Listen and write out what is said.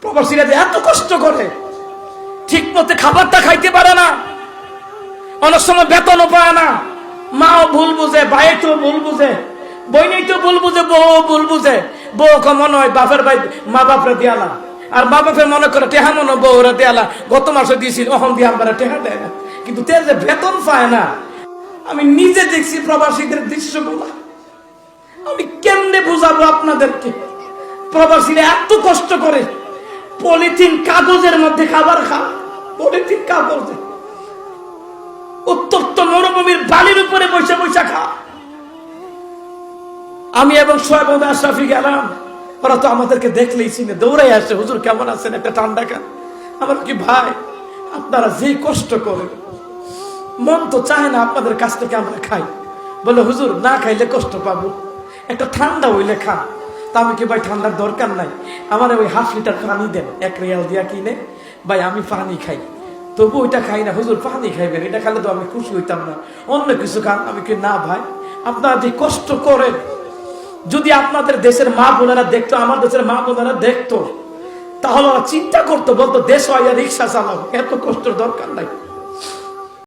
প্রবাসীরা যে এত কষ্ট করে, ঠিক মতো খাবারটা খাইতে পারে না, অনেক সময় বেতনও পায় না, মাও ভুল বুঝে, ভাই তো ভুল বুঝে, বইনেই তো ভুল বুঝে, বউ ভুল বুঝে, বউ মনে হয় বাপের ভাই মা বাপরা দিয়ালা, আর মা বাপের মনে করে টেহা মনে বউরা দিয়ালা, গত মাসে দিয়েছিল অহন দিয়ে আমরা টেহা দেয় না, কিন্তু তে যে বেতন পায় না। আমি নিজে দেখছি প্রবাসীদের দৃশ্যগুলো, আমি কেমনে বুঝাবো আপনাদেরকে? প্রবাসীরা এত কষ্ট করে, পলিথিন কাগজের মধ্যে খাবার খায়, পলিথিন কাগজে, উত্তপ্ত মরুভূমির বালির উপরে বসে বসে খায়। আমি এবং সোহেব আশরাফি গেলাম, ওরা তো আমাদেরকে দেখলেই চিনে, দৌড়াই আসে, হুজুর কেমন আছেন, একটা ঠান্ডা খান। আমার কি ভাই, আপনারা যে কষ্ট করেন, মন তো চায় না আপনাদের কাছ থেকে আমরা খাই। বলে হুজুর না খাইলে কষ্ট পাবো, একটা ঠান্ডা হইলে খান। তা আমি কি ভাই ঠান্ডার দরকার নাই, আমার ওই 1/2 লিটার পানি দেন, 1 রিয়াল দিয়া কিনে, ভাই আমি পানি খাই, তবু ওইটা খাই না। হুজুর পানি খাইবেন, এটা খাইলে তো আমি খুশি হইতাম না, অন্য কিছু খান। আমি কি না ভাই, আপনারা যে কষ্ট করেন, যদি আপনাদের দেশের মা বোনেরা দেখতো, আমার দেশের মা বোনেরা দেখতো, তাহলে ওরা চিন্তা করতো, বলতো দেশ হয় রিক্সা চালাও, এত কষ্টের দরকার নাই।